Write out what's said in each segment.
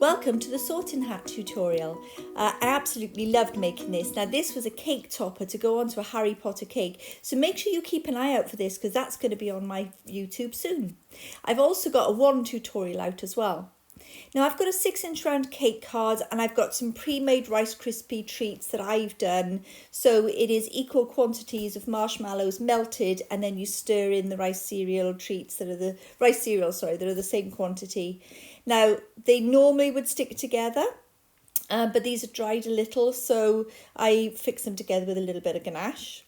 Welcome to the sorting hat tutorial. I absolutely loved making this. Now this was a cake topper to go onto a Harry Potter cake, so make sure you keep an eye out for this because that's going to be on my YouTube soon. I've also got a wand tutorial out as well. Now I've got a 6-inch round cake card and I've got some pre-made Rice Krispie treats that I've done. So it is equal quantities of marshmallows melted and then you stir in the rice cereal treats that are the same quantity. Now they normally would stick together, but these are dried a little, so I fix them together with a little bit of ganache.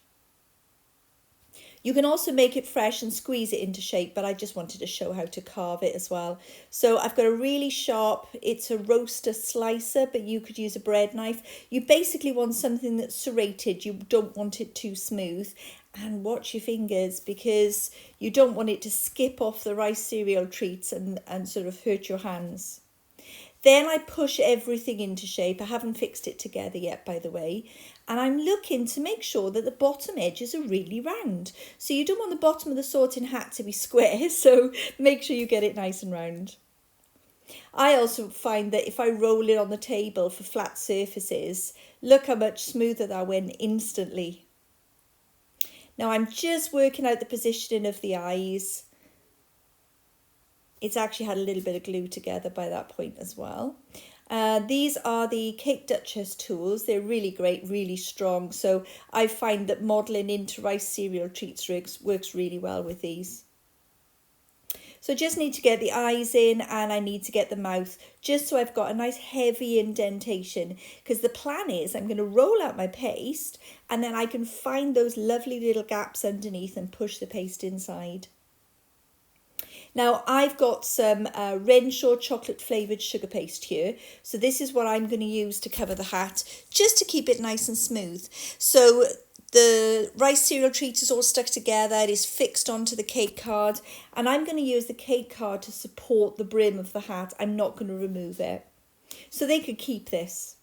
You can also make it fresh and squeeze it into shape, but I just wanted to show how to carve it as well. So I've got a really sharp, it's a roaster slicer, but you could use a bread knife. You basically want something that's serrated. You don't want it too smooth. And watch your fingers because you don't want it to skip off the rice cereal treats and sort of hurt your hands. Then I push everything into shape. I haven't fixed it together yet, by the way. And I'm looking to make sure that the bottom edges are really round. So you don't want the bottom of the sorting hat to be square, so make sure you get it nice and round. I also find that if I roll it on the table for flat surfaces, look how much smoother that went instantly. Now I'm just working out the positioning of the eyes. It's actually had a little bit of glue together by that point as well. These are the Cake Dutchess tools. They're really great, really strong. So I find that modelling into rice cereal treats works really well with these. So I just need to get the eyes in and I need to get the mouth just so I've got a nice heavy indentation, because the plan is I'm going to roll out my paste and then I can find those lovely little gaps underneath and push the paste inside. Now I've got some Renshaw chocolate flavoured sugar paste here. So this is what I'm going to use to cover the hat, just to keep it nice and smooth. So the rice cereal treat is all stuck together. It is fixed onto the cake card. And I'm going to use the cake card to support the brim of the hat. I'm not going to remove it. So they could keep this.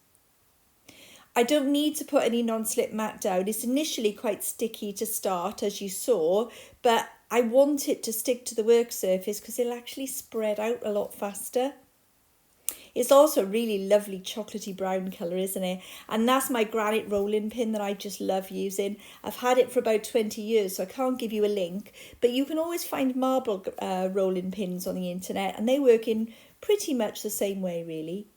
I don't need to put any non-slip mat down. It's initially quite sticky to start, as you saw, but I want it to stick to the work surface because it'll actually spread out a lot faster. It's also a really lovely chocolatey brown colour, isn't it? And that's my granite rolling pin that I just love using. I've had it for about 20 years, so I can't give you a link, but you can always find marble rolling pins on the internet and they work in pretty much the same way, really.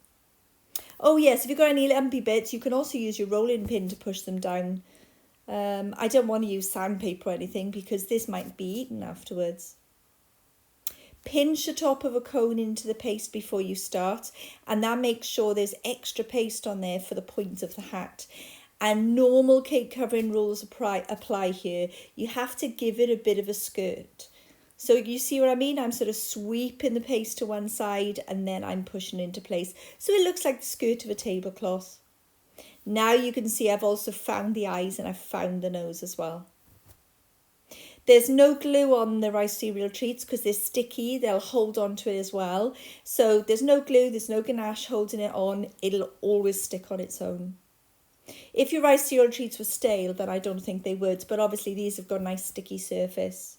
Oh yes, if you've got any lumpy bits, you can also use your rolling pin to push them down. I don't want to use sandpaper or anything because this might be eaten afterwards. Pinch the top of a cone into the paste before you start, and that makes sure there's extra paste on there for the point of the hat. And normal cake covering rules apply here. You have to give it a bit of a skirt. So you see what I mean? I'm sort of sweeping the paste to one side and then I'm pushing into place. So it looks like the skirt of a tablecloth. Now you can see I've also found the eyes and I've found the nose as well. There's no glue on the rice cereal treats because they're sticky. They'll hold on to it as well. So there's no glue, there's no ganache holding it on. It'll always stick on its own. If your rice cereal treats were stale, then I don't think they would. But obviously these have got a nice sticky surface.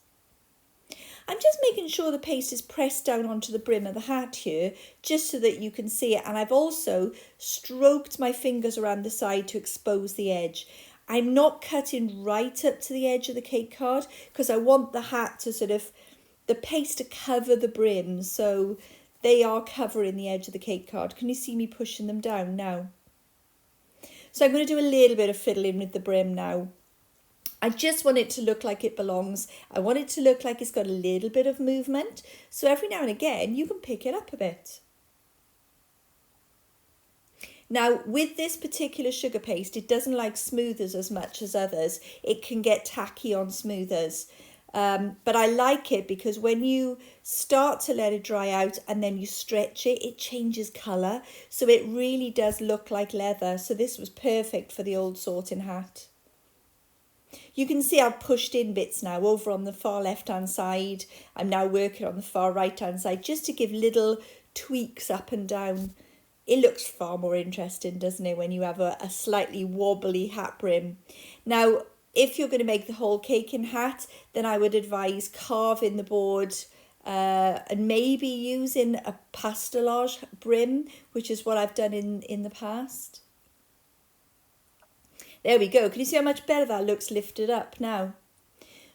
I'm just making sure the paste is pressed down onto the brim of the hat here, just so that you can see it. And I've also stroked my fingers around the side to expose the edge. I'm not cutting right up to the edge of the cake card because I want the hat to the paste to cover the brim. So they are covering the edge of the cake card. Can you see me pushing them down now? So I'm going to do a little bit of fiddling with the brim now. I just want it to look like it belongs. I want it to look like it's got a little bit of movement. So every now and again, you can pick it up a bit. Now, with this particular sugar paste, it doesn't like smoothers as much as others. It can get tacky on smoothers. But I like it because when you start to let it dry out and then you stretch it, it changes colour. So it really does look like leather. So this was perfect for the old sorting hat. You can see I've pushed in bits now over on the far left hand side. I'm now working on the far right hand side just to give little tweaks up and down. It looks far more interesting, doesn't it, when you have a slightly wobbly hat brim. Now, if you're going to make the whole cake in hat, then I would advise carving the board and maybe using a pastelage brim, which is what I've done in the past. There we go. Can you see how much better that looks lifted up now?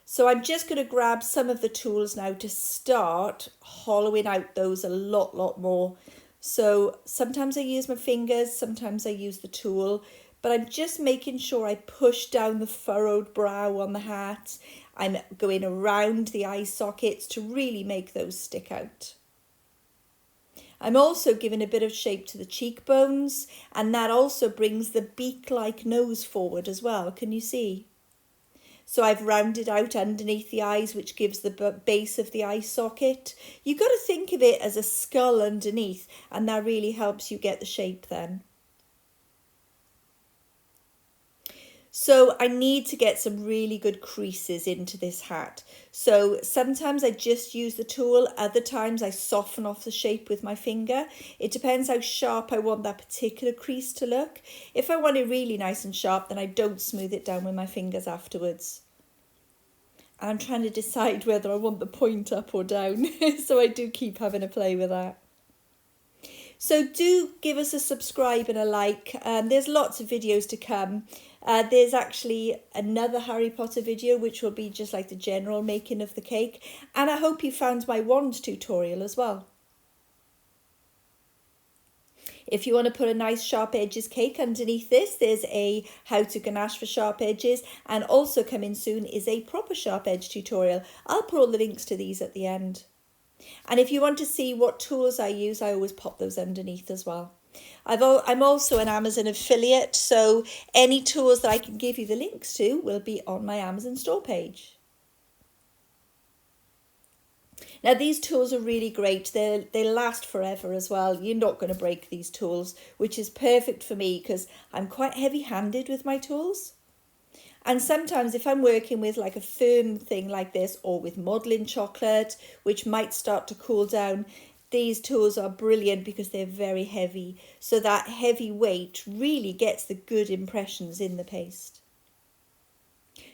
So I'm just going to grab some of the tools now to start hollowing out those a lot more. So sometimes I use my fingers, sometimes I use the tool, but I'm just making sure I push down the furrowed brow on the hat. I'm going around the eye sockets to really make those stick out. I'm also giving a bit of shape to the cheekbones, and that also brings the beak-like nose forward as well. Can you see? So I've rounded out underneath the eyes, which gives the base of the eye socket. You've got to think of it as a skull underneath, and that really helps you get the shape then. So I need to get some really good creases into this hat. So sometimes I just use the tool, other times I soften off the shape with my finger. It depends how sharp I want that particular crease to look. If I want it really nice and sharp, then I don't smooth it down with my fingers afterwards. I'm trying to decide whether I want the point up or down, so I do keep having a play with that. So do give us a subscribe and a like. There's lots of videos to come. There's actually another Harry Potter video, which will be just like the general making of the cake. And I hope you found my wand tutorial as well. If you want to put a nice sharp edges cake underneath this, there's a how to ganache for sharp edges, and also coming soon is a proper sharp edge tutorial. I'll put all the links to these at the end. And if you want to see what tools I use, I always pop those underneath as well. I'm also an Amazon affiliate, so any tools that I can give you the links to will be on my Amazon store page. Now these tools are really great. They last forever as well. You're not going to break these tools, which is perfect for me because I'm quite heavy-handed with my tools. And sometimes if I'm working with like a firm thing like this, or with modelling chocolate, which might start to cool down, these tools are brilliant because they're very heavy. So that heavy weight really gets the good impressions in the paste.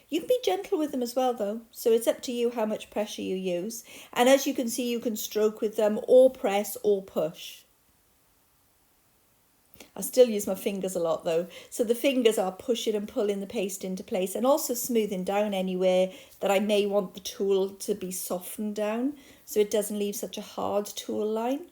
You can be gentle with them as well though, so it's up to you how much pressure you use. And as you can see, you can stroke with them or press or push. I still use my fingers a lot though, so the fingers are pushing and pulling the paste into place and also smoothing down anywhere that I may want the tool to be softened down so it doesn't leave such a hard tool line.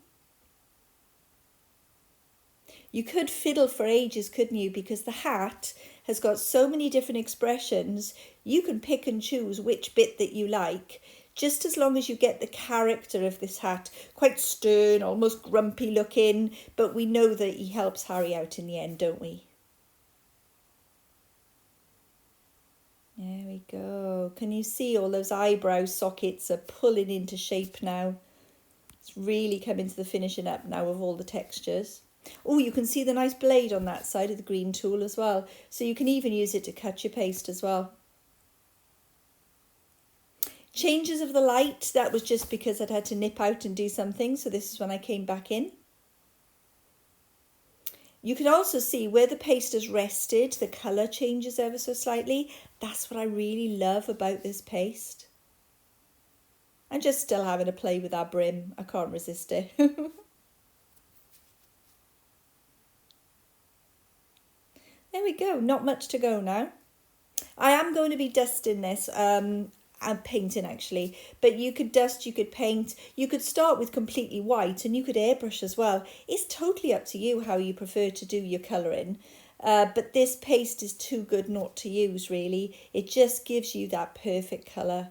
You could fiddle for ages, couldn't you? Because the hat has got so many different expressions, you can pick and choose which bit that you like, just as long as you get the character of this hat. Quite stern, almost grumpy looking, but we know that he helps Harry out in the end, don't we? There we go. Can you see all those eyebrow sockets are pulling into shape now? It's really coming to the finishing up now of all the textures. Oh, you can see the nice blade on that side of the green tool as well. So you can even use it to cut your paste as well. Changes of the light, that was just because I'd had to nip out and do something. So this is when I came back in. You can also see where the paste has rested, the colour changes ever so slightly. That's what I really love about this paste. I'm just still having a play with that brim. I can't resist it. There we go, not much to go now. I am going to be dusting this, and painting actually, but you could dust, you could paint, you could start with completely white and you could airbrush as well. It's totally up to you how you prefer to do your colouring, but this paste is too good not to use really. It just gives you that perfect colour.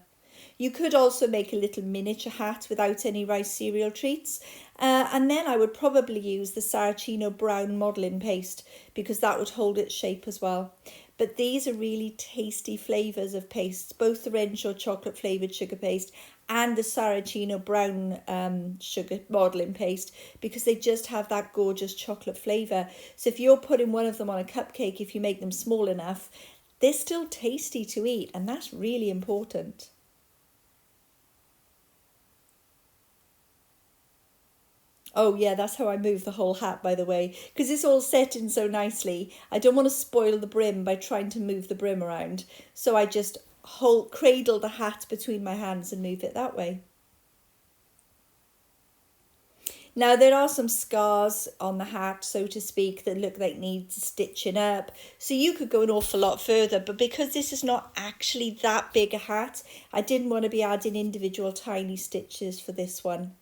You could also make a little miniature hat without any rice cereal treats. And then I would probably use the Saracino brown modelling paste because that would hold its shape as well. But these are really tasty flavours of pastes, both the Renshaw chocolate flavoured sugar paste and the Saracino brown sugar modelling paste, because they just have that gorgeous chocolate flavour. So if you're putting one of them on a cupcake, if you make them small enough, they're still tasty to eat, and that's really important. Oh yeah, that's how I move the whole hat, by the way, because it's all set in so nicely. I don't want to spoil the brim by trying to move the brim around. So I just cradle the hat between my hands and move it that way. Now there are some scars on the hat, so to speak, that look like need stitching up. So you could go an awful lot further, but because this is not actually that big a hat, I didn't want to be adding individual tiny stitches for this one.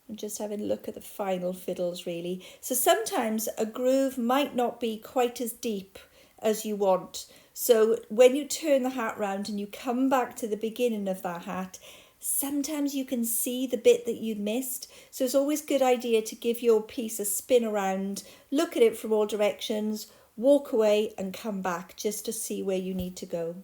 I'm just having a look at the final fiddles really. So sometimes a groove might not be quite as deep as you want. So when you turn the hat round and you come back to the beginning of that hat, sometimes you can see the bit that you missed. So it's always a good idea to give your piece a spin around, look at it from all directions, walk away and come back just to see where you need to go.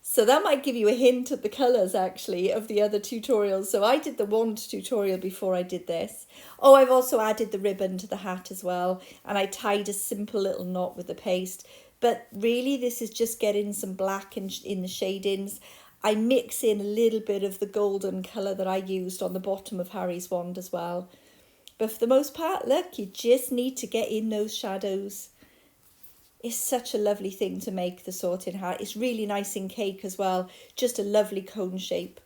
So that might give you a hint at the colours actually of the other tutorials. So I did the wand tutorial before I did this. Oh, I've also added the ribbon to the hat as well. And I tied a simple little knot with the paste. But really this is just getting some black in the shadings. I mix in a little bit of the golden colour that I used on the bottom of Harry's wand as well. But for the most part, look, you just need to get in those shadows. It's such a lovely thing to make, the sorting hat. It's really nice in cake as well. Just a lovely cone shape.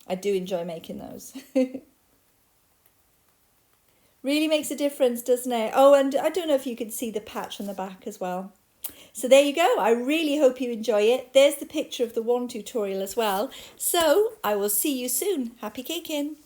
I do enjoy making those. Really makes a difference, doesn't it? Oh, and I don't know if you can see the patch on the back as well. So there you go. I really hope you enjoy it. There's the picture of the wand tutorial as well. So I will see you soon. Happy caking.